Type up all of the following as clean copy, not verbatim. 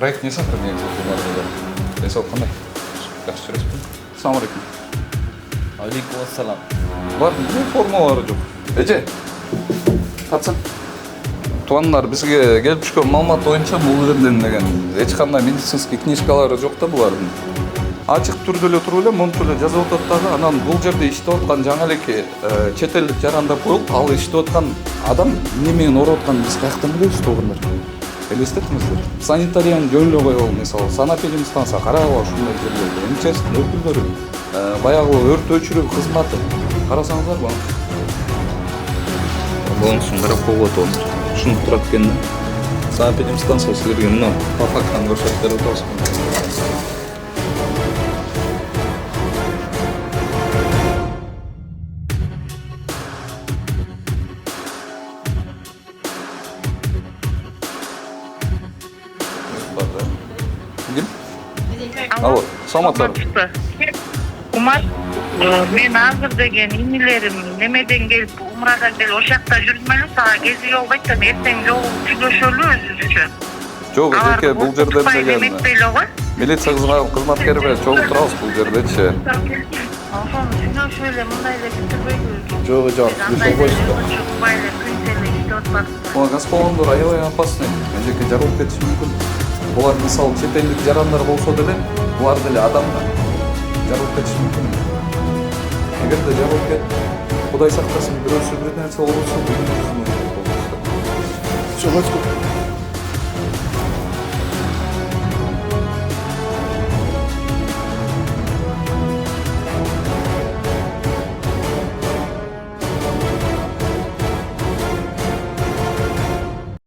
Проект не сохраняется в бумаге. Если он жақсы жүресің. Ассаламу алейкум. Алейкум ассалам. Бар, не формалары жоқ. Эже, қатсын. Туғандар бізге келіп түшкен маалымат бойынша бұл жерден деген ешқандай медицинский книжкалары жоқ та бұлардың. Ачық түрдө эле туруп эле монтип эле жазып атат дагы. Анан бул жерде иштеп аткан жаңы элеке чет элдик жарандар коюлуп, ал иштеп аткан адам эмне менен ооруп атканын биз каяктан билебиз туугандар? Элестетиңиздер. Санитарияны жөн эле коелу, мисалы, санэпидемстанция, Карабал ушундай жерлерде МЧС өкүлдөрү, баягы өрт өчүрүү кызматы карасаңыздар бул. Болсун карап койгула тоондар. Ушунуп турат экен да. Санэпидемстанция силерге мына по фактан көрсөтүп берип атабыз. Алло, саламатсызбы? Умар, мен азыр деген инилерим немеден келип, умрадан келип, ошакта жүрдүм эле, сага кези болбойт да, эртең жолу сүйлөшөлү өзүбүзчө. Жок, эжеке, бул жерде деген милиция кызматкери чогуу турабыз бул жердечи. Ошону сүйлөшүп эле, мындай эле бүтүрбөйбү. Жок, сүйлөшөбөйсүз. Ой, гасколондор аябай опасный. Эжеке жарылып кетиши мүмкүн. Булар мисалы чет элдик жарандар болсо деле, булар деле адамдар. Жарылып кетиши мүмкүн. Эгерде жарылып кетип, Кудай сактасын, бирөөсү бир нерсе болсо, Жок,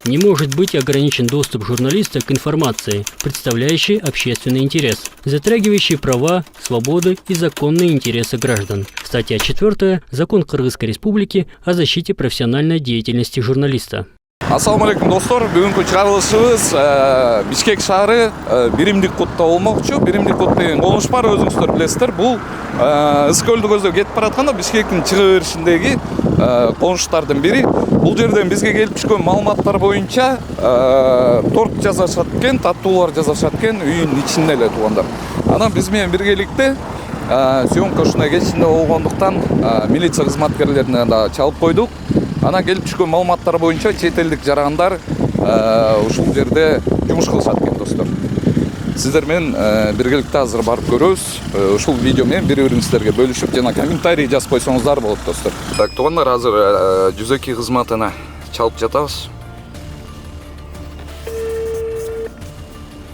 Не может быть ограничен доступ журналиста к информации, представляющей общественный интерес, затрагивающей права, свободы и законные интересы граждан. Статья 4. Закон Кыргызской Республики о защите профессиональной деятельности журналиста. Ассаламу алейкум достор, бүгүнкү чыгарылышыбыз Бишкек шаары биримдик коддо болмокчу. Биримдик код деген колуш бар, өзүңүздөр билесиздер. Бул Ысык-Көлдү көздөп кетип баратканда Бишкектин чыгып беришиндеги конуштардын бири. Бул жерден бизге келип түшкөн маалыматтар боюнча торт жасашат экен, таттуулар жасашат экен үйүнүн ичинде эле туугандар. Анан биз менен биргеликте съемка ушундай кечинде болгондуктан милиция кызматкерлерине да чалып койдук. Анан келип түшкөн маалыматтар боюнча чет элдик жарандар ушул жерде жумуш кылышат экен достор. Сиздер менен биргеликте азыр барып көрөбүз. Ушул видео менен бири-бириңиздерге бөлүшүп жана комментарий жазып койсоңуздар болот достор. Так, туугандар, азыр 102 кызматына чалып жатабыз.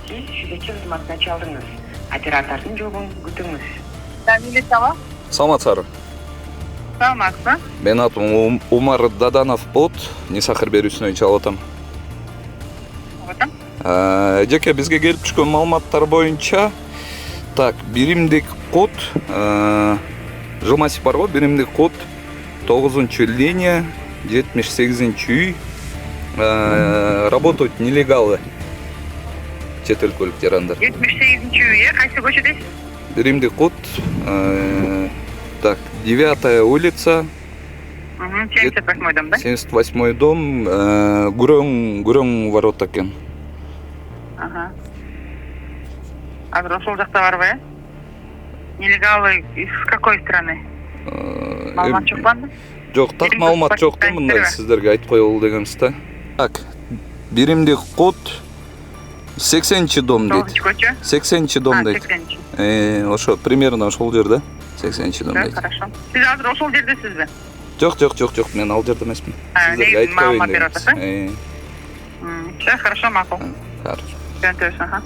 Сиз 102 кызматына чалдыңыз. Оператордун жолун күтүңүз. Милицияга? Саламатсызбы? Саламатсызбы? Менин атым Умар Даданов болот. Несахыр берүүсүнөн чалып атам. Жеке бизге келип түшкөн маалыматтар боюнча, так, биримдик код, жылмасип бар го, биримдик код 9-чу линия, 78-чи үй, работают нелегалы. Чет өлкөлүк жарандар. 78-чи үй, кайсы көчөдөсүз? Биримдик код, так, 9-я улица, 78-й дом, да? 78-й дом, Гүрөң ворота экен. Ага. Азыр ошол жакта барбы, э? Нелегалы из какой страны? Маалымат жок банды? Жок, так маалымат жок да, мындай сиздерге айтып коелу дегенбиз да. Так, биримдик код 80-чи дом дейт. 80-чи дом дейт. Ошо примерно ошол жерде. 80-чи дом дейт. Хорошо. Сиз азыр ошол жердесизби? Жок, мен ал жерде эмесмин. Сиздерге айтып коеюн дегенбиз. Всё хорошо, макул. Хорошо. Түшүнөбүз, ага.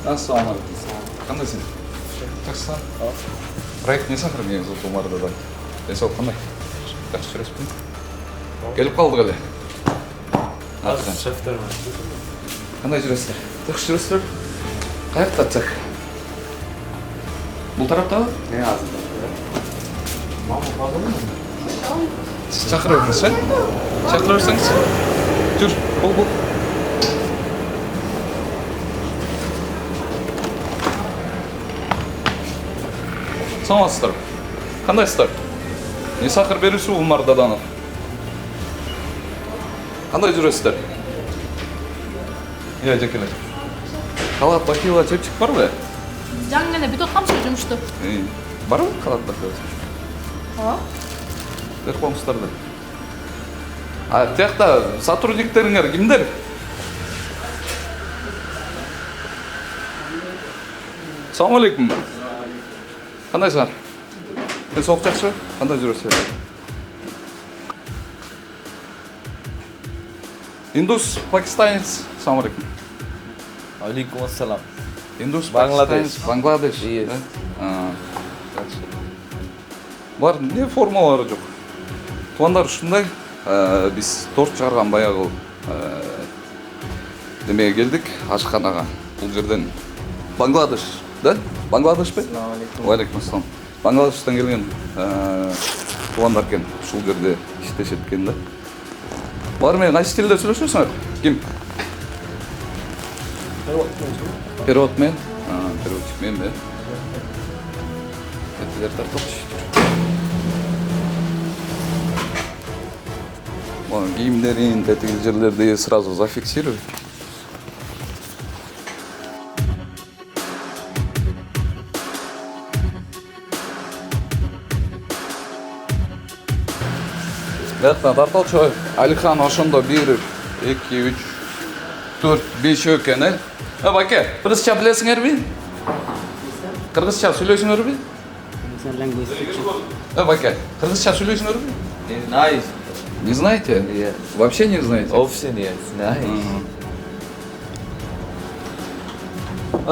Ассаламу алейкум. Кандайсың? Жакшысың? Проект не сохраняется в Умардадан. Денсаулык кандай? Жакшы жүрөсүзбү? Келип калдык эле. Кандай жүрөсүздөр? Жакшы жүрөсүздөр? Каякта цех? Бул тараптабы? Азыр. Siz çakırır mısın? Çakırırsanız. Dur, bul. саламатсыздар. Кандайсыздар? Несахыр берүүсү Умар Даданов. Кандай жүрөсүздөр? Жакеле. Калаат бахила чепчик барбы? жаңы гана бүт аткам ушул жумушту. Барбы калаат бахила? Ооба. Берип коңуздарда. Тиякта сотрудниктериңер кимдер? Салам алейкум. Кандайсыңар? Денсаулык жакшы? Кандай жүрөсүздөр? Индус, пакистанец. Салам алейкум. Алейкум ассалам. Индус, Бангладеш. пакистанец, Бангладеш. Yes. Бар не формалары жок. Туугандар ушундай, биз торт чыгарган баягы демеге келдик ашканага. Бул жерден Бангладеш, да? Бангладешпи? Ассаламу алейкум. Ва алейкум ассалам. Бангладештен келген туугандар экен, ушул жерде иштешет экен да. Бар менен кайсы тилде сүйлөшөсүңөр? Ким? Перевод мен. Переводчик мен бе? Этилер тартылчу. Кийимдерин, тетиги жерлерди сразу зафиксируй. Бертна тарталчу. Алихан ошондо 1, 2, 3, 4, 5 экен, э? Баке, кыргызча билесиңерби? Кыргызча сүйлөйсүңөрбү? Баке, кыргызча сүйлөйсүңөрбү? Nice. Не знаете? Yes. Вообще не знаете? Овсен yes. Nice.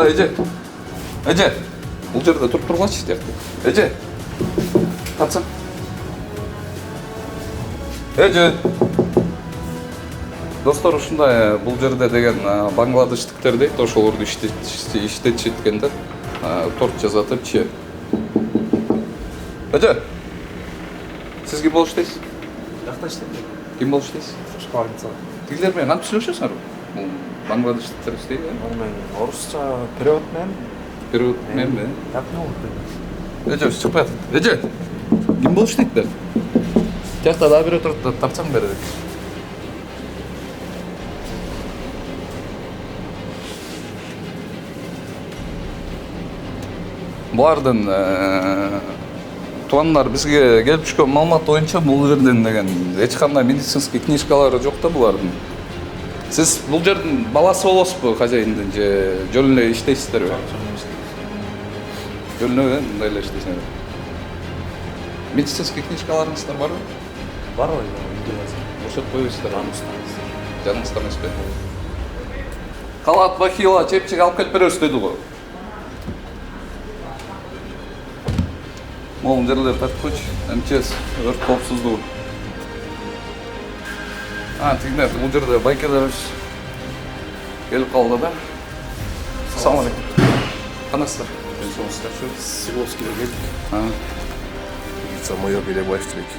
Эже. Эже. Бул жерде туруп тургачы тиякты. Эже. Тартсаң. Эже. Достор, ушундай бул жерде деген бангладештиктер дейт, ошолорду иштетишет экен да. Торт жасатып че. Эже. Сиз ким болуш дейсиз? Ким болуш дейсиз? Тигилер менен кантип сүйлөшөсүңөр? Бул бангладештиктер дейт, э? Орусча перевод мен. Перевод мен бе? Как не olur? Эже, чыкпай атат. Эже. Ким болуш дейттер? Тиякта дагы бирөө турат, тартсаң берет. Булардын туугандар бизге келип түшкөн маалымат боюнча бул жерден деген эч кандай медицинский книжкалары жок да булардын. Сиз бул жердин баласы болосузбу, хозяиндин же жөн эле иштейсиздерби? Жөн эле мындай эле иштейсиңер. Медицинский книжкаларыңыздар барбы? Бар ой, үйдө жазып. Ошот коебуздар. Жаныңыздан эмес бе? Калаат бахила чепчик алып келип беребиз деди го. Могул жерлер тартып койчу. МЧС, өрт коопсуздугу. Тигинер, бул жерде байкелерибиз келип калды да. Салам алейкум. Кандайсыздар? Денсаулыгыңыздар жакшыбы? Свердловскийге келдик. Милиция майор Белебаев тилек.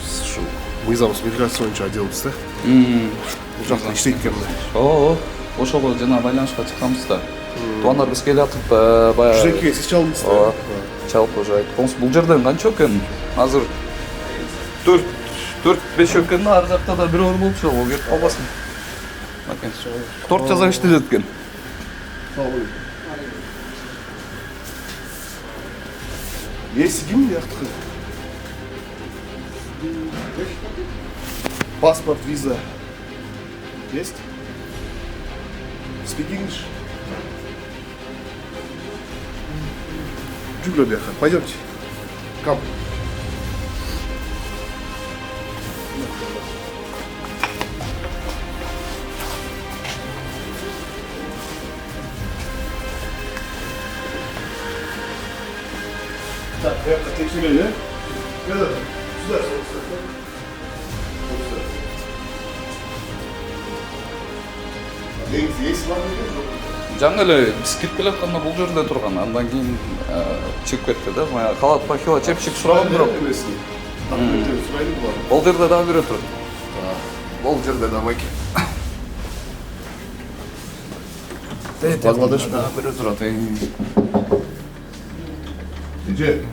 Ушу мыйзамсыз миграция боюнча отделбиз да. Бул жакта иштейт экенмин. Ошого жана байланышка чыкканбыз да. Туугандар биз келатып баягы. Жүзекке сиз чалдыңыз да. Чалып уже айтканбыз. Бул жерден канча экен? Азыр 4-5 экен да, ар жакта да бирөө болчу, ол кетип калбасын. Торт жасап иштешет экен. Есть ким яктыкы? Паспорт, виза. Есть? Speak English? Джугла бяха. Пойдемте. Come. Так, я текстурили, да? Сюда, сюда. Деньги есть вам или нет? Жаңы эле биз кетип келатканда бул жерде турган, андан кийин чыгып кетти да. Мага калаат бахила чепчик сураган бирок. Бул жерде дагы бирөө турат. Бул жерде да байке. Бангладеш дагы бирөө турат. Эже.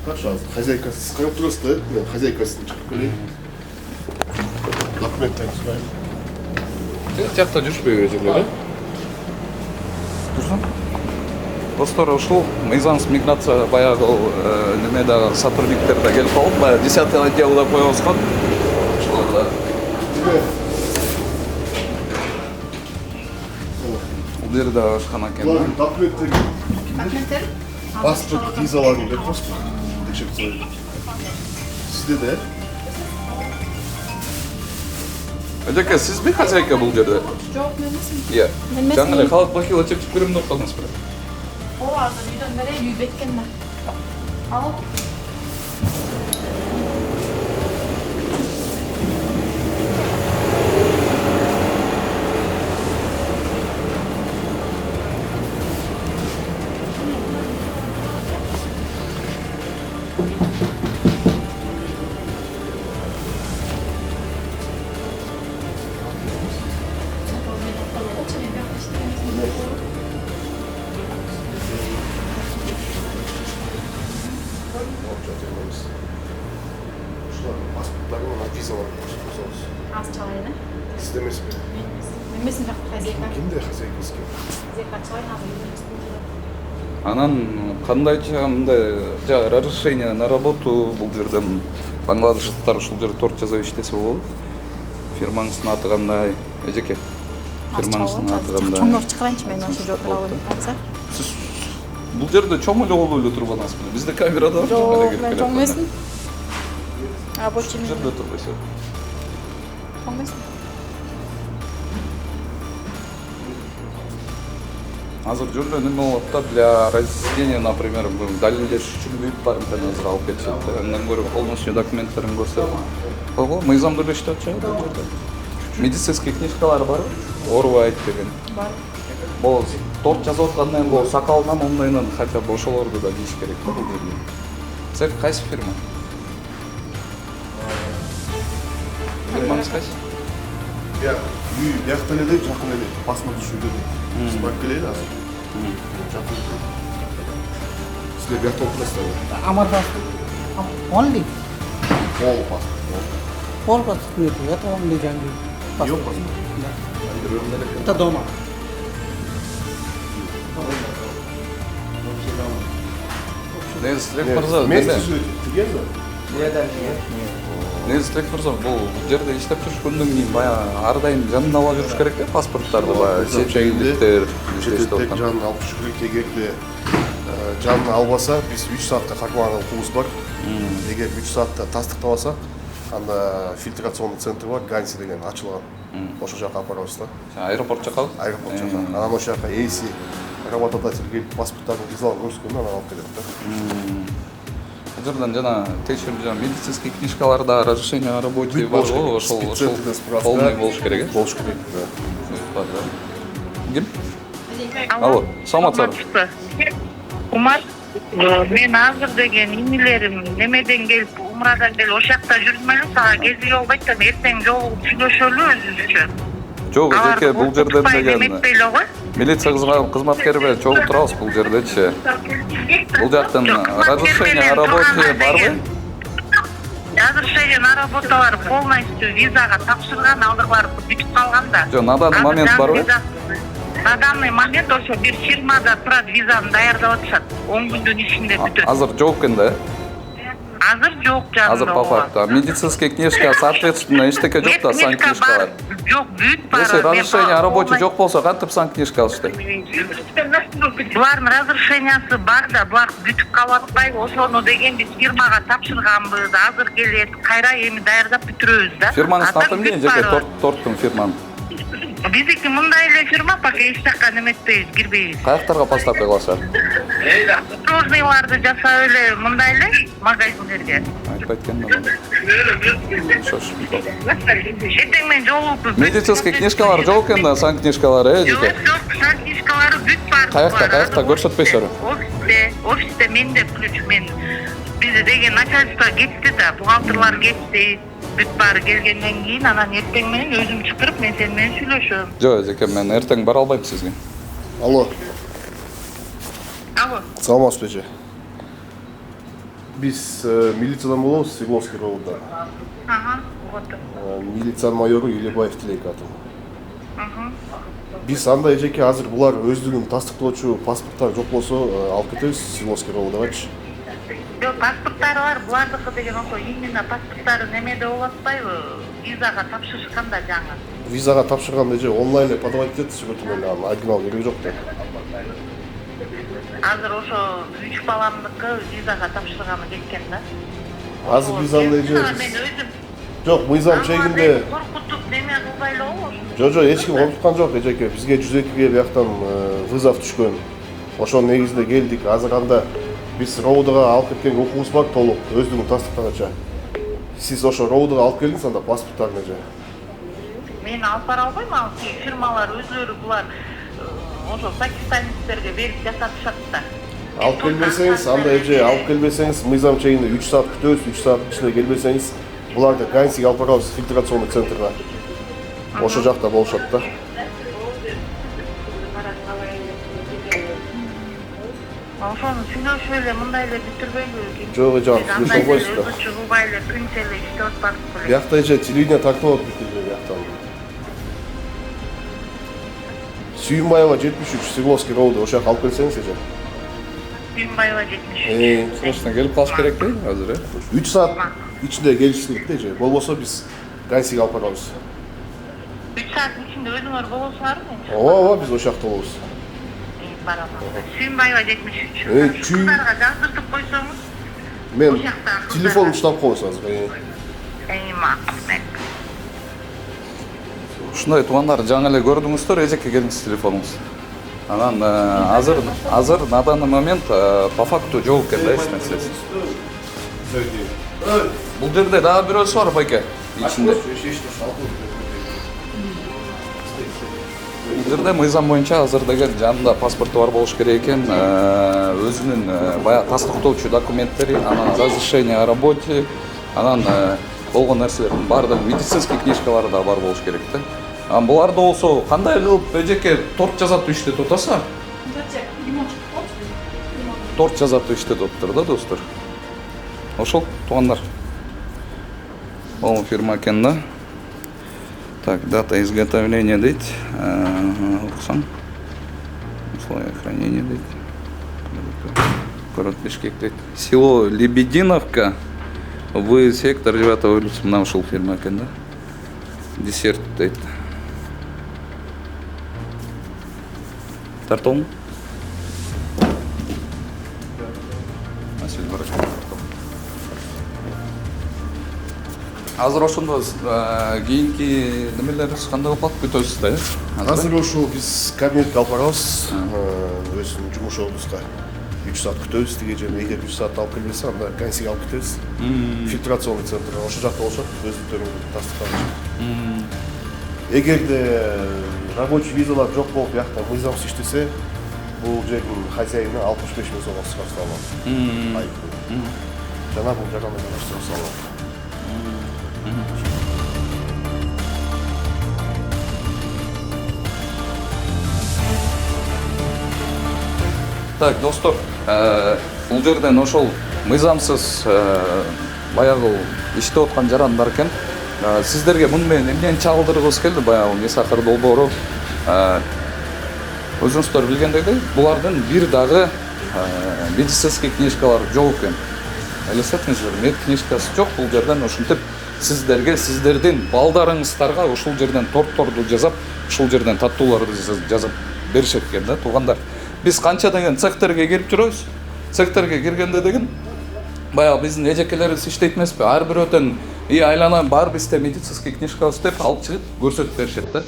Хорошо, хозяйка скажем просто, хозяйка чакали. Документы сұраймын. Тияқта жүршпей жерлер, Тұрсын? Достар, ушул мыйзамсыз миграция баягы немедагы сотрудниктер да келип калып, баягы 10-й отделда коебузган. Ошол бул жерде ашкан экен. Бұлардың документтері, Документтер? паспорт, визаларын деп просто текшеріп қойды. Сізде де? Эжеке, сиз бе хозяйка бул жерде? Жоқ, мен емеспін. Иә. Мен емеспін. Жаңы эле халык бакила чечип берем деп калдыңыз бирок. О, азыр үйдөн бере үй беккен да. Ал. Şuların pasportları olan vizaları koysanız. Аз чалайын. Сізде емес пе? Мен емеспін жақ хозяйка. Кімде хозяйкасы кім? Хозяйка чалайын, азыр үйдөн емеспін. Анан кандайча мындай разрешение на работу бул жерден бангладештиктер ушул жерде торт жасап иштесе болобу? Фирмаңыздын аты кандай? Эжеке. Фирмаңыздын аты кандай? Чоңдоп чыгарайынчы мен ошо жооп алып атса. Сиз бул жерде чоң эле болуп эле турбан асызбы? Бизде камерада бар. Жоқ, мен чоң емеспін. Рабочий Бул жерде турбайсыз. чоң емеспін. Азыр жүрдө неме болот да, для разъяснения, например, далилдеш үчүн бүт барын азыр алып кетишет. Андан көрө полностью документтерин көрсөтүп. Ого, мыйзамды эле иштеп атышат бул жерде. Медицинский книжкалар барбы? Оорубайт деген. Бар. Бул торт жазып аткандан бул сакалынан ондойнон хотя бы ошолорду да кийиш керек да бул жерде. Сен кайсы фирма? Фирмаңыз кайсы? Ya, үй яқтан эле, жақын эле. Паспорт үшүлдө де. Біз барып келелі азыр. Жақын. Сіздер бияқта отырасыздар ғой. আমার passport only Ол паспорт. Four passport এটা অনলি জানি Yok паспорт. এটা дома Негизи Тилек мырза, Вместе деме. живете? Together? Негизи Тилек мырза, бул жерде иштеп жүргөндөн кийин баягы ар дайым жанына ала жүрүш керек да паспорттарды, баягы чечегилдиктер, иштеп Шетелдек аткан. жанын алып жүру керек. Егер де жанын албаса, біз 3 саатқа какмаган кубус бар. Егер 3 саатта тастыктап алсак, анда фильтрационный центр бар, Ганси деген ачылган. Ошол жака апарабыз да. Аэропорт жакабы? Аэропорт жака. Анан ошол жака если работодатель келип паспорттардын визаларын көрсөткөндө анан алып келет да. Бул жерден жана текшерип жана медицинский книжкаларда разрешение о работе Бүт бар болуш го, керек. ошол Спеццентрде справка. полный болуш керек, э? Болуш керек, да. Бар, да. Ким? Алло, саламатсызбы? Умар, мен азыр деген инилерим немеден келип, умрадан келип, ошол жакта жүрдүм эле, сага кезиге болбойт да, эртең жолугуп сүйлөшөлү өзүбүзчө. Жок, эжеке, бул жерден деген эметпей эле го. милиция кызматкери чогуу турабыз бул жердечи. Бул жактан разрешение о работе барбы? Разрешение на работу бар, полностью визага тапшырган, алдыгылары бүтүп калган да. Жок, на данный момент барбы? На данный момент ошо бир фирмада турат, визаны даярдап атышат. 10 күндүн ичинде бүтөт. Азыр жок экен да? Азыр жок жанында. Азыр по факту. Медицинская книжка, соответственно, эчтеке жок да, сан книжка бар. Жок, бүт бар. Если разрешение о работе жок болсо, кантип сан книжка алышты? Булардын разрешениясы бар да, булар бүтүп калып атпайбы, ошону деген биз фирмага тапшырганбыз. Азыр келет, кайра эми даярдап бүтүрөбүз да. Фирмаңыздын аты эмне, эжеке, торттун фирманын? Биздики мындай эле фирма, пока эч жакка неметпейбиз, кирбейбиз. Каяктарга поставка кылышат? Пирожныйларды жасап эле мындай эле магазиндерге. Айтпайт экен да. Эртең менен жолугуп. Медицинский книжкалар жок экен да, сан книжкалары, эжеке? Жок, сан книжкалары бүт бар. Каякта көрсөтпөйсүзбү? Офисте менде ключ, мен бизде деген начальство кетти да, бухгалтерлар кетти. бүт баары келгенден кийин анан эртең менен өзүм чакырып мен сени менен сүйлөшөм. Жок, эжеке, мен эртең бара албайм сизге. Алло, Алло. саламатсызбы эже? Биз милициядан болобуз, Свердловский районунда. Ага, угаттым. Милициянын майору Елебаев Тилек атым. Биз андай эжеке азыр булар өздүгүн тастыктоочу паспорттары жок болсо алып кетебиз Свердловский районундагычы. Жок, паспорттары бар, булардыкы деген ошо именно паспорттары немеде болуп атпайбы? Визага тапшырышканда жаңы. Визага тапшырганда эже онлайн эле подавать этет, сүрөтү менен анан оригинал кереги жок да. Азыр ошо 3 баламдыкы визага тапшырганы кеткен да. Азыр биз андай эже. Мен өзүм Жок, мыйзам чегинде. Коркутуп неме кылбай эле болобуз. Жок, эч ким коркуткан жок эжеке. Бизге 102ге бияктан вызов түшкөн. Ошонун негизинде келдик. Азыр анда биз РОУДга алып кеткен укугубуз бар толук, өздүгүн тастыктагача. Сиз ошо РОУДга алып келиңиз анда паспорттарын эже. Мен алып бара албайм, ал фирмалар өзлөрү булар ошо пакистанецтерге берип жасатышат да. Алып келбесеңиз, анда эже алып келбесеңиз, мыйзам чегинде 3 саат күтөбүз, 3 саат ичинде келбесеңиз, буларды Ганьсиге алып барабыз фильтрационный центрга. Ошо жакта болушат да. Ошону сүйлөшүп эле мындай эле бүтүрбөйлү. Жок, эже, сүйлөшүп албайсыз да. Өзү чыгыбай эле күнчө эле иштеп атпадык беле. Биякта эже телевидение тартып алып бүтүрбөй бияктан. Сүйүнбаева 73, Свердловский роуду, ошо жака алып келсеңиз эже. Сүйүнбаева 73. Срочно келип калыш керек да, азыр, 3 саат ичинде келишиңиз керек да эже. Болбосо биз Ганьсиге алып барабыз. 3 саат ичинде өзүңөр болосуңарбы? Ооба, биз ошол жакта болобуз. Сүйүнбаева 73. Чүй. Кыздарга жаздыртып койсоңуз. Мен телефонумду уштап коебуз азыр. Макул. Ушундай туугандар, жаңы эле көрдүңүздөр, эжекке келиңиз телефонуңуз. Анан азыр на данный момент по факту жок экен да эч нерсеси. Бул жерде дагы бирөөсү бар байке ичинде. Бул жерде мыйзам боюнча азыр деген жанында паспорту бар болуш керек экен, өзүнүн баягы тастыктоочу документтери, анан разрешение о работе, анан болгон нерселердин баардыгы, медицинский книжкалары да бар болуш керек да. Анан буларды болсо кандай кылып эжеке торт жасатып иштетип атасың? Торт жасатып иштетип атыптыр да, достор. Ошол туугандар. Бул фирма экен да. Так, дата изготовления дейт. Окусаң. Условия хранения дейт. Город Бишкек дейт. Село Лебединовка. В сектор 9 улица. Мына ушул фирма экен да. Десерт дейт. Тартом. Азыр ошондо кийинки немелерибиз кандай болуп калат, күтөбүз да, э? Азыр ошол биз кабинетке алып барабыз, өзүнүн жумуш ордубузга. 3 саат күтөбүз, тиги жерде эгер 3 саатта алып келбесе, анда Ганьсиге алып кетебиз. Фильтрационный центр, ошол жакта болушат, өздүктөрүн тастыктагыч. Эгерде рабочий визалар жок болуп, биякта мыйзамсыз иштесе, бул жердин хозяйыны 65 000 сомго чыгарып салат. Жана бул жаранга жараштырып салат. Так, достор, бул жерден ошол мыйзамсыз баягы иштеп аткан жарандар экен. Сиздерге муну менен эмнени чагылдыргыбыз келди, баягы Мисахар долбоору. Өзүңүздөр билгендей, булардын бир дагы медицинский книжкалары жок экен. Элестетиңиздер, мед книжкасы жок, бул жерден ошентип сиздерге, сиздердин балдарыңыздарга ушул жерден тортторду жасап, ушул жерден таттууларды жазып беришет экен да, туугандар. Биз канча деген цехтерге кирип жүрөбүз. Цехтерге киргенде деген баягы биздин эжекелерибиз иштейт эмеспи? Ар бирөөтөн айлана бар бизде медицинский книжкабыз деп алып чыгып көрсөтүп беришет да.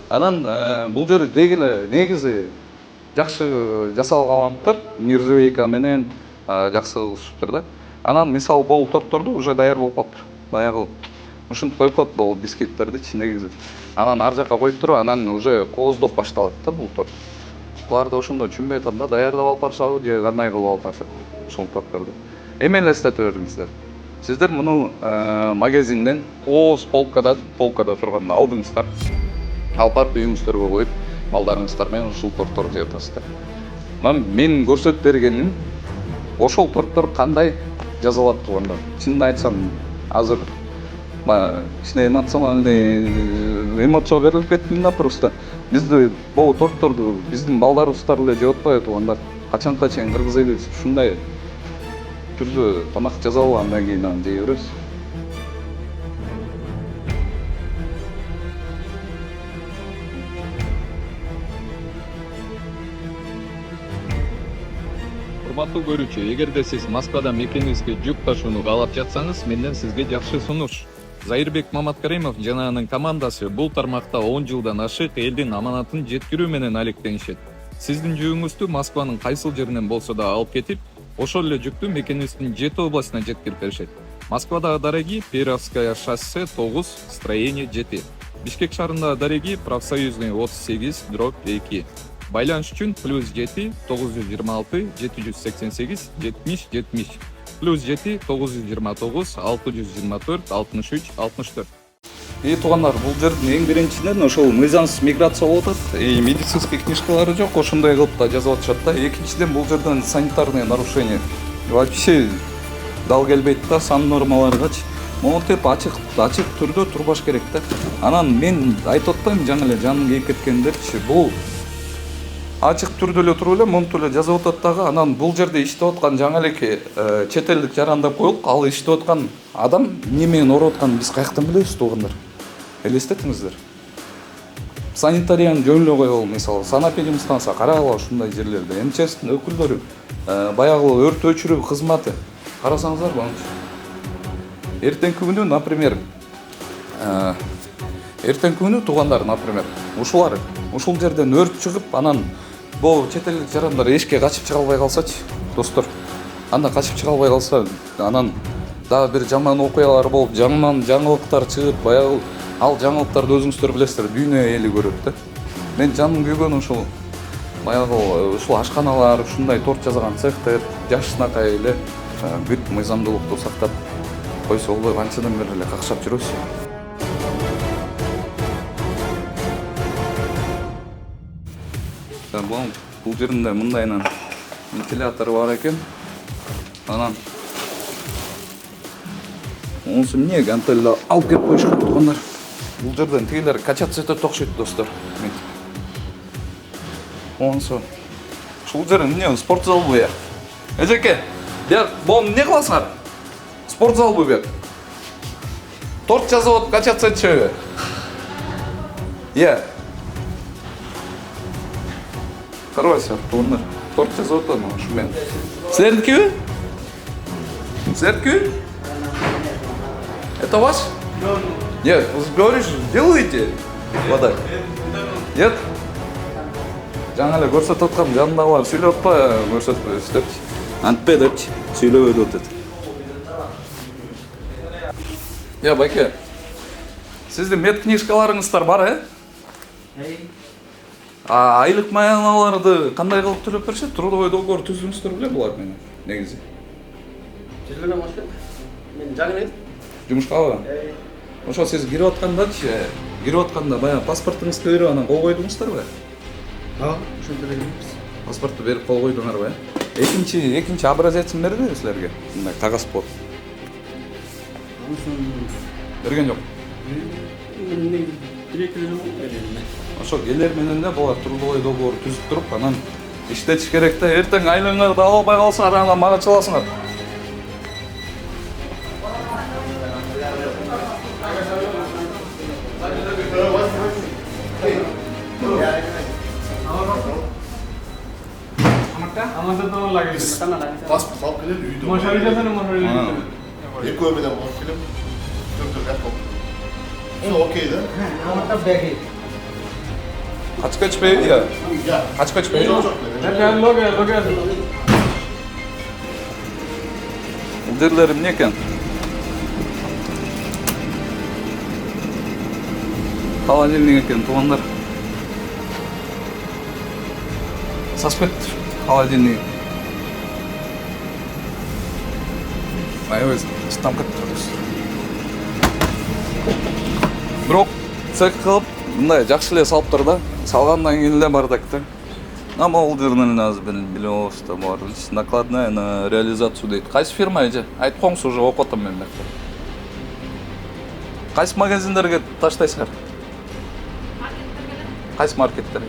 Анан бул жер дегеле негизи жакшы жасалгандыр, нержавейка менен жакшы кылышыптыр да. Анан мисалы бул тортторду уже даяр болуп калыптыр. Баягы ушинтип коюп коет бул бисквиттерди негизи. Анан ар жака коюп туруп, анан уже кооздоп башталат да бул торт. Буларды ошондо түшүнбөй атам да, даярдап алып барышабы же кандай кылып алып барышат ушул тортторду. Эме элестетип бериңиздер. Сіздер мұны магазинден қос полкада тұрғанда алдыңыздар. Алпап үйіңіздерге қойып, малдарыңыздармен ушул торттор жеп атасыздар. Мен көрсөтүп бергенім, ошол торттор кандай жазалат турганда. Чынын айтсам, азыр кичине эмоция берилип кеттим да просто. Бизди бул тортторду биздин балдарыбыздар эле жеп атпайбы турганда. Качанга чейин кыргыз эли ушундай түрдө тамак жазалгандан кийин аны жей беребиз. Урматтуу көрүүчү, эгерде сиз Москвада мекенибизге жүк ташууну каалап жатсаңыз, менден сизге жакшы сунуш. Зайырбек Маматкаримов жана анын командасы бул тармакта 10 жылдан ашык элдин аманатын жеткирүү менен алектенишет. Сиздин жүгүңүздү Москванын кайсыл жеринен болсо да алып кетип, ошол эле жүктү мекенибиздин 7 областына жеткирип беришет. Москвадагы дареги Перовская шоссе 9, строение 7. Бишкек шаарындагы дареги Профсоюзный 38/2. Байланыш үчүн +7 926 788 70 70 +7 929 624 63 64. Туугандар, бул жердин эң биринчиден ошол мыйзамсыз миграция болуп атат. Медицинский книжкалары жок, ошондой кылып да жазып атышат да. Экинчиден бул жерден санитарный нарушение вообще дал келбейт да, сан нормаларгачы. Монтип ачык түрдө турбаш керек да. Анан мен айтып атпайм, жаңы эле жаным кейип кеткендерчи, бул ачык түрдө эле туруп эле монтип эле жазып атат дагы. Анан бул жерде иштеп аткан жаңы элеки чет элдик жарандап коелук, ал иштеп аткан адам неменен ооруп атканын биз каяктан билебиз туугандар? Элестетиңиздер. Санитариянын жөн эле коелу, мисалы, санэпидемстанция карагыла ушундай жерлерде. МЧСтин өкүлдөрү, баягы өрт өчүрүү кызматы карасаңыздар болчу. Эртеңки күнү, например, туугандар, например, ушул жерден өрт чыгып, анан бул чет элдик жарандар эшикке качып чыга албай калсачы, достор. Анда качып чыга албай калса, анан дагы бир жаман окуялар болуп, жаман жаңылыктар чыгып, баягы ал жаңылыктарды өзүңүздөр билесиздер, дүйнө эли көрөт да. Мен жаным күйгөн ушул баягы ушул ашканалар, ушундай торт жасаган цехтер жашынакай эле бүт мыйзамдуулукту сактап койсо болбой канчадан бери эле какшап жүрөбүз. Бул жеринде мындайынан вентилятор бар экен. Анан онусу эмне гантелди алып келип коюшкан туугандар. Бул жерден тигилер качаться этет окшойт, достор. Онусу ушул жер эмне, спортзал бу? Эжеке, бияк бом эмне кыласыңар? Спортзал бу бияк. Торт жазып атып качаться этишеби? Карабайсыздар, туугандар. Торт жазып атам ушу мен. Силердикиби? Силердики? Это ваш? Нет, вы говоришь, делаете? Вода. Нет? Жаңа эле көрсөтүп аткам, жанындагылар сүйлөп атпайбы, көрсөтпөйбүз депчи. Антпе депчи, сүйлөбөйдү деп. Байке. Сиздин мед книжкаларыңыздар бар, Айлык маяналарды кандай кылып төлөп беришет? Трудовой договор түзүңүздөр беле булар менен негизи. Түзүлгөн эмес. Мен жаңы эле Жумушкабы? Ошо сиз кирип атканда баягы паспортуңузду берип анан кол койдуңуздарбы? ошентип элебиз. Паспорту берип кол койдуңарбы? Экинчи образецин бердиби силерге? Мындай кагаз болуп. Берген жок. Ошо келер менен да булар трудовой договор түзүп туруп, анан иштетиш керек да. Эртең айлыгыңарды ала албай калсаңар, анан мага чаласыңар. Паспорт алып келели, үйдө. Экөө менен алып келем. Все окей, да? Качкач бей, Качкач бей. Бул жерлер эмне экен? Холодильник экен, туугандар. Саспет холодильник. аябай чыттам кетти. Бирок цех кылып мындай жакшы эле салып тур да. Салгандан кийин эле бардык да. Ама ол жерден азыр билебиз да бар. Накладная на реализацию дейт. Кайсы фирма эже? Айтып коңуз уже окуп атам мен бакта. Кайсы магазиндерге таштайсыңар? Кайсы маркеттерге?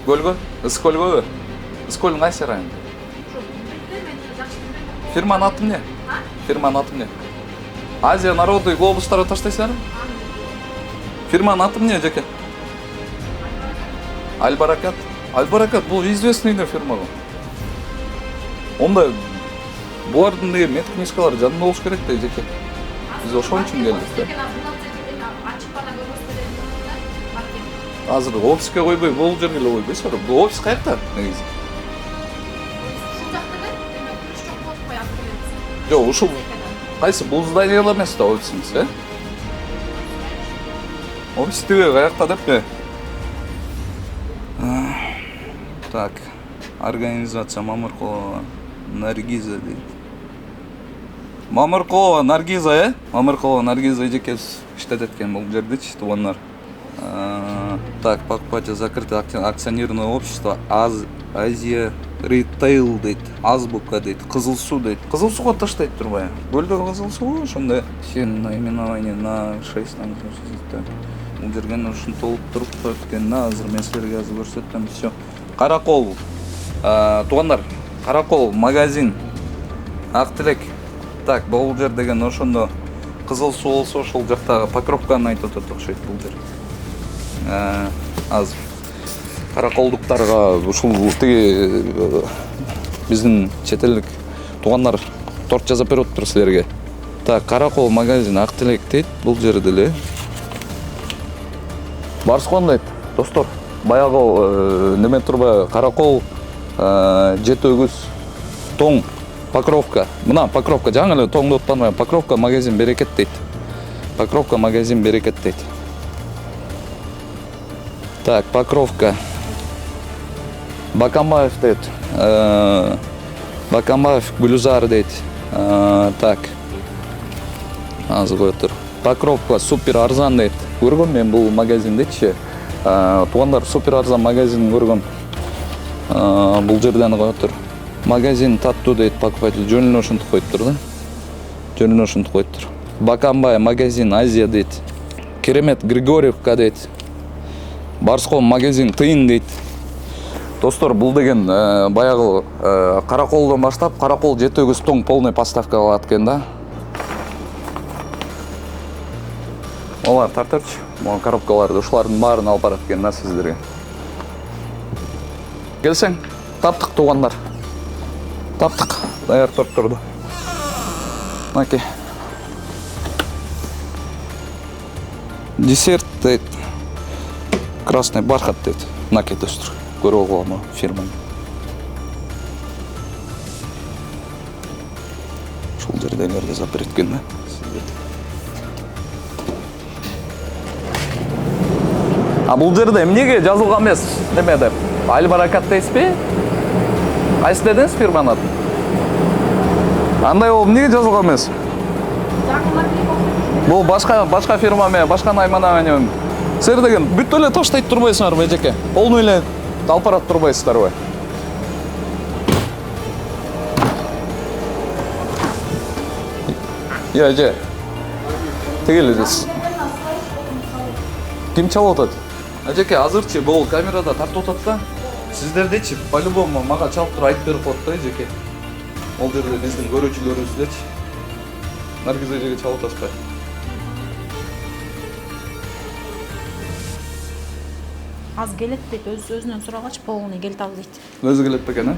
Көлгө? Ысыкөлгөбү? Ысыкөлдүн кайсы району? Фирманын аты эмне? Фирманын аты эмне? Азия народы глобустары таштайсыңарбы? Фирманын аты эмне жеке? Аль-Баракат. Аль-Баракат бул известный фирма го. Онда булардын деген меткнижкалар жанында болуш керек да жеке. Биз ошон үчүн келдик да. Азыр офиске койбой, бул жерге эле койбойсузбу? Бул офис каякта негизи? Жок, ушул кайсы бул зданияда эмес да офисиңиз, э? Офис тиги каякта деппи? Так, организация Мамыркулова Наргиза дейт. Мамыркулова Наргиза, э? Мамыркулова Наргиза эжекебиз иштетет экен бул жердечи, туугандар. Так, покупатель закрытое акционерное общество Азия Ритейл дейт, Азбука дейт, Кызыл суу дейт. Кызыл сууга таштайт турбайбы? Көлдөгү кызыл суу ошондой наименование на 6 бул жерге ушуну толуп туруп коет экен. Азыр мен силерге азыр көрсөтөм. Всё. Каракол, туугандар, Каракол магазин, Ак Тилек. Так, бул жер деген ошондо кызыл суу болсо ошол жактагы Покровканы айтып атат окшойт бул жер. Азыр караколдуктарга ушул тиги биздин чет элдик туугандар торт жазып берип атыптыр силерге. Так, Каракол магазин, Ак Тилек дейт бул жерде эле. Барскон дейт, достор. Баягы неме турбайбы? Каракол, Жетөгүз, Тоң, Покровка. Мына Покровка, жаңы эле Тоңду утпанбайм. Покровка магазин Берекет дейт. Покровка магазин Берекет дейт. Так, Покровка. Бакамбаев дейт. Бакамбаев Гүлзар дейт. Так. Азыр коет тур. Покровка супер арзан дейт. Көргөм мен бул магазиндечи. Туугандар супер арзан магазин көргөм. Бул жерден коет тур. Магазин таттуу дейт покупатель. Жөнүнө ошентип коюптур да. Жөнүнө ошентип коюптур. Бакамбай магазин Азия дейт. Керемет Григорьевка дейт. Барскон магазин Тыйын дейт. Достор, бул деген баягы Караколдон баштап Каракол Жетөгүз Тоң полный поставка кылат экен да. Олар тартырчы. Могу коробкаларды ушулардын баарын алып барат экен да сиздерге. Келсең, таптык туугандар. Таптык. Даяр торттурду. Маке. Десерт дейт. Красный бархат дейт. Наке достор. Көрүп алгам фирманы. Ушул жердегилерди запрет эткен да. Бул жерде эмнеге жазылган эмес? Неме деп? Аль-Баракат дейсизби? Кайсы дедиңиз фирманын атын? Андай болуп эмнеге жазылган эмес? Бул башка фирма менен, башка наименование менен. Силер деген бүт эле таштайт турбайсыңарбы эжеке? Полный эле алып барат турбайсыздарбы? Эже. Тигил элесиз. Ким чалып атат? Ажеке, азырчы бул камерада тартып атат да. Сиздердечи по-любому мага чалып туруп айтып берип коет да эжеке. Ол жерде биздин көрүүчүлөрүбүздечи. Наргиз эжеге чалып атышпай. Аз келет дейт, өзүнөн сурагач полный келип ал дейт. Өзү келет бекен, э?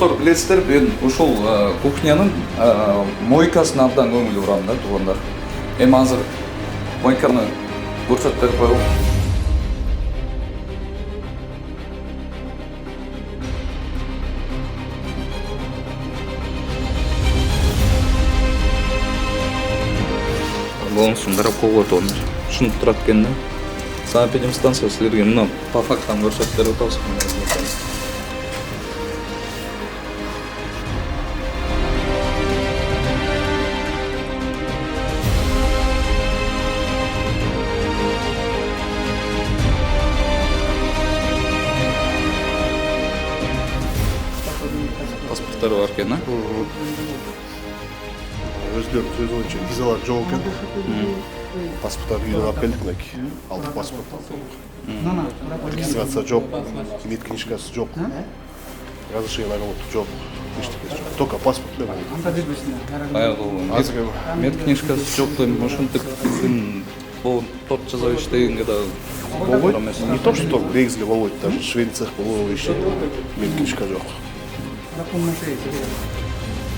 достор, білесіздер, мен ушул кухнянын мойкасына абдан көңүл бурам да, туугандар. Эми азыр мойканы көрсөтүп коелу. Болмусун дарап койгон тоондар. Ушинтип турат экен да. Санэпидемстанция силерге мына по фактам көрсөтүп берип атабыз. Паспорттары бар экен, а? Өздерінің сөзі бойынша визалар жоқ екен. Паспорттарды үйден алып келдік мінеки. Алдық паспорт. Регистрация жоқ, медкнижкасы жоқ, разрешение на работу жоқ, ештеңесі жоқ. Только паспорт Баягы медкнижкасы жоқ дейм, ошентип биздин бул торт жасап иштегенге да болбойт. Не то, что негизги болбойт, даже швейцах болобу иши, медкнижка жоқ.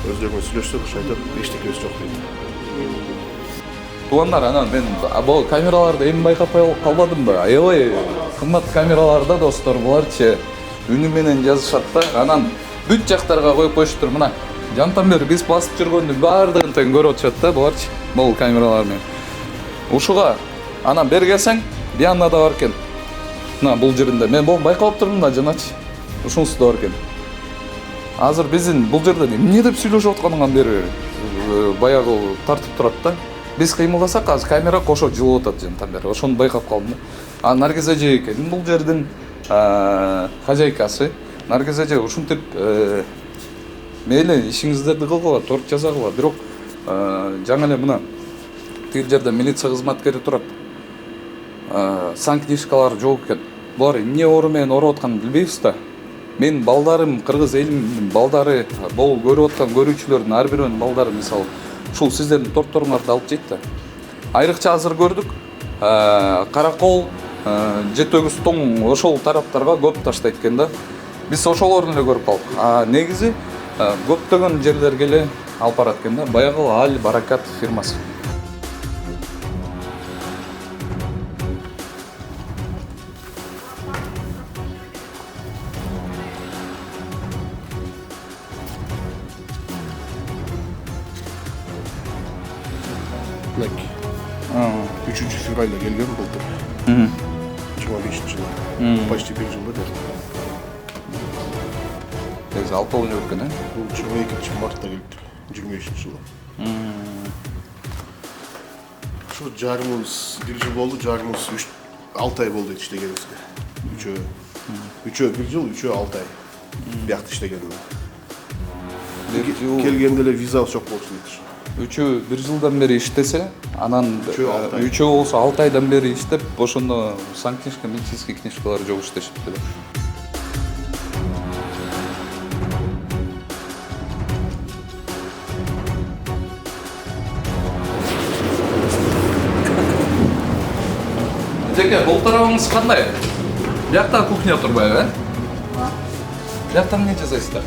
Өздеріңіз сүйлөшсөк, айтат, ештеңесі жоқ дейді. Туугандар, анан мен бул камераларды эми байкап калбадым ба? Аябай кымбат камераларда достор, буларчы үнү менен жазышат да. Анан бүт жактарга коюп коюштур. Мына жантан бери биз басып жүргөндүн баардыгын тең көрүп атышат да, буларчы. Бул камералар менен. Ушуга анан бери келсең, биянда да бар экен. Мына бул жеринде мен бул байкап турдум да, жаначы. Ушунусу да бар экен. Азыр биздин бул жерде эмне деп сүйлөшүп атканыңан бери баягы тартып турат да. Биз кыймылдасак, азыр камера кошо жылып атат жантан бери. Ошону байкап калдым да. А Наргиз эже экен бул жердин хозяйкасы. Наргиз эже ушинтип мейли ишиңиздерди кылгыла, торт жасагыла, бирок жаңы эле мына тил жерде милиция кызматкери турат. Санкнижкалар жок экен. Булар эмне ору менен ороп атканын билбейбиз да. Мен балдарым, кыргыз элимдин балдары, бул көрүп аткан көрүүчүлөрдүн ар бирөөнүн балдары мисалы ушул сиздердин тортторуңарды алып жейт да. Айрыкча азыр көрдүк, Каракол, Жетөгүз тоң ошол тараптарга көп таштайт экен да. Биз ошолорду эле көрүп калдык. Негизи көптөгөн жерлерге эле алып барат экен да. Баягы Аль Баракат фирмасы. Мінеки. 3 февральда келген былтыр. 25 жылы. Почти 1 жыл өтті. Негизи 6 жыл өткөн, э? Бул 22 мартта келиптир. 25 жылы. Şu jarımız 1 жыл болду, жарымыз 6 ай болду иштегенибизге. 3 1 жыл, 3 6 ай. Биякта иштегеним. Келгенде эле виза жок болчу дейт. 3 1 жылдан бери иштесе, анан 3 болсо 6 айдан бери иштеп, ошондо санкнижка, медицинский книжкалар жок иштешипти. Жеке, бул тарабыңыз кандай? Биякта кухня турбайбы, э? Бияктан эмне жасайсыздар?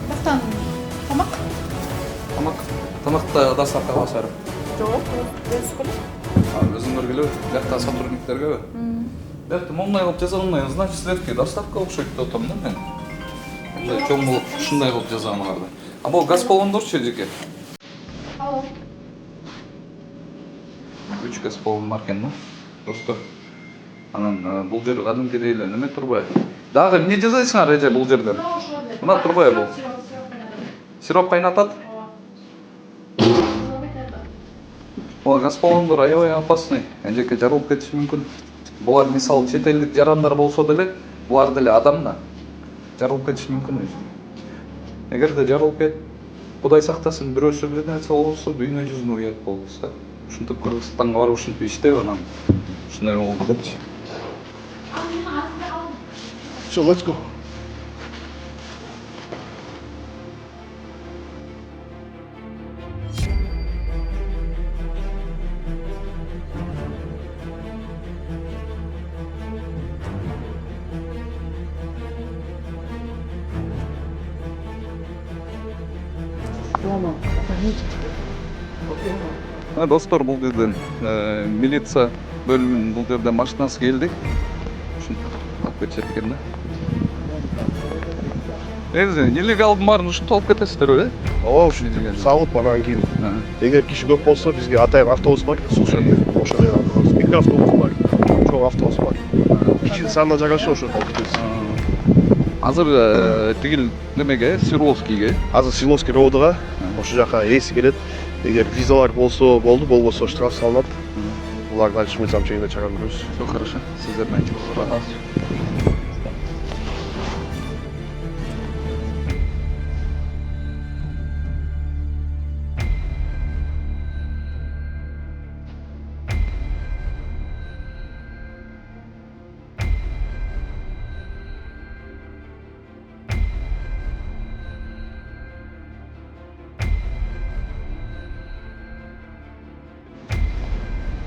Бактан тамак. Тамакта доставка басары. Жок, өз көлү. Өзүңөргө биякта сотрудниктерге. Биякта мондай кылып жасагандай, значит, силердики доставка окшойт деп атам да мен. Мындай чоң болуп ушундай кылып жасаганыңарды. А бул газ баллондорчу жеке? Алло. 3 газ баллон бар экен да. Достор. Анан бул жер кадимкидей эле неме турбай. Дагы эмне жасайсыңар эже бул жерден? Мына турбай бул. Сироп кайнатат? Ол газ баллондор аябай опасный. Эжеке жарылып кетиши мүмкүн. Булар мисалы чет элдик жарандар болсо деле, булар деле адам да. Жарылып кетиши мүмкүн. Эгерде жарылып кетип, Кудай сактасын, бирөөсү бир нерсе болсо, дүйнө жүзүнө уят болсо. Ушинтип Кыргызстанга барып ушинтип иштеп анан ушундай болду депчи. So, let's go. Достор, бул жерден милиция бөлүмүнүн бул жерде машинасы келди. Ушинтип алып кетишет экен да. Негизи нелегалдын баарын ушинтип алып кетесиздерби, э? Ооба, ушинтип салып анан кийин эгер киши көп болсо бизге атайын автобус бар, ошол жерден микроавтобус бар, чоң автобус бар. Кишинин санына жараша ошону алып кетебиз. Азыр тигил немеге, Свердловскийге. Азыр Свердловский роодуга ошол жака рейс келет. Эгер визалар болсо болду, болбосо штраф салынат. Булар дальше мыйзам чегинде чара көрөбүз. Всё хорошо. Сиздер менен чогуу.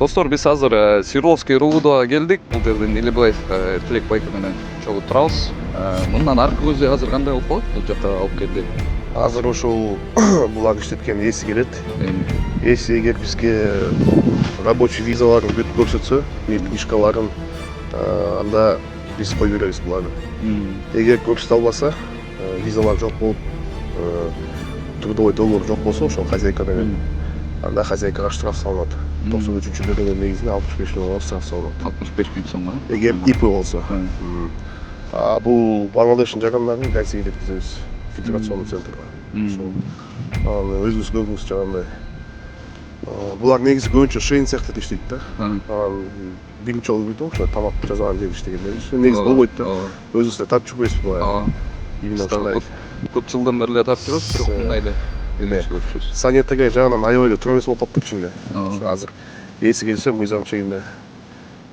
Достор, биз азыр Свердловский роодуга келдик. Бул жерден Элибаев Тилекбай менен чогуу турабыз. Мындан аркы көзү азыр кандай болуп калат? Бул жакка алып келди. Азыр ошол булар иштеткен эси келет. Эси эгер бизге рабочий визаларын көрсөтсө, книжкаларын, анда биз кой беребиз буларды. Эгер көрсөтө албаса, визалар жок болуп, трудовой договор жок болсо, ошол хозяйка менен анда хозяйкага штраф салынат. 93-чү бөлүгүнүн негизинде 65 миң сом штраф салынат. 65 миң сомго. Эгер ИП болсо. Бул Бангладештин жарандарын Ганцияга жеткизебиз. Фильтрационный центрга. Ошол. Өзүңүз көрдүңүз жагандай. Булар негизи көбүнчө шейн цехте иштейт да. Биринчи жолу көрдүм, ошо тамак жасаган жерде иштегендер. Негизи болбойт да. Өзүбүз да тартып жүрбөйбүз буга. Именно ушундай. Көп жылдан бери эле тартып жүрөбүз, бирок мындайда санитария жагынан аябай эле туура эмес болуп калыптыр ичинде. Азыр эси келсе мыйзам чегинде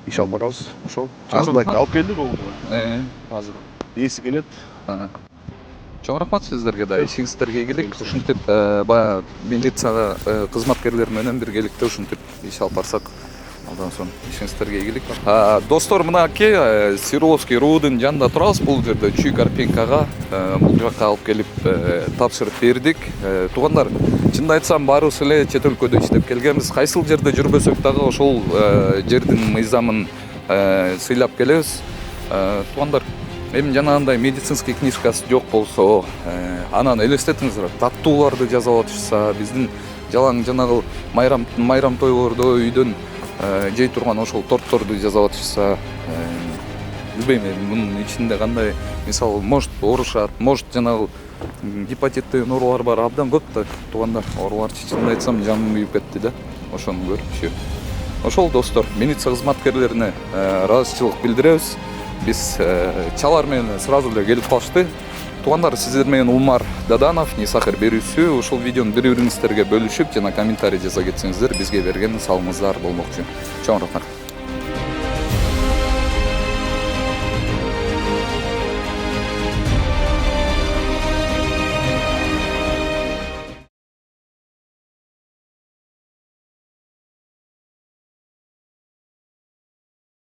иш алып барабыз. Ошол. Часында алып келдик роодуга. Азыр эси келет. Чоң рахмат сиздерге да, ишиңиздерге ийгилик. Ушинтип баягы милицияга кызматкерлер менен биргеликте ушинтип иш алып барсак, андан соң ишиңиздерге ийгилик. Достор, мынакей Свердловский роодун жанында турабыз. Бул жерде Чүй Карпенкага бул жакка алып келип тапшырып бердик. Туугандар, чынын айтсам баарыбыз эле чет өлкөдө иштеп келгенбиз. Кайсыл жерде жүрбөсөк дагы ошол жердин мыйзамын сыйлап келебиз. Туугандар, эми жанагындай медицинский книжкасы жок болсо, анан элестетиңиздер, таттууларды жазып атышса, биздин жалаң жанагы майрам тойлордо үйдөн жей турган ошол тортторду жасап атышса, билбейм, мунун ичинде кандай, мисалы, может оорушат, может жанагы гепатиттен оорулар бар, абдан көп да, туугандар, оорулар чынын айтсам жаным күйүп кетти да, ошону көрүпчү. Ошол достор, милиция кызматкерлерине ыраазычылык билдиребиз. Биз чалар менен сразу эле келип калышты. Туугандар, сиздер менен Умар Даданов, Нисахир берүүсү. Ошол видеону бири-бириңиздерге бөлүшүп жана комментарий жаза кетсеңиздер, бизге берген салымыңыздар болмокчу. Чоң рахмат.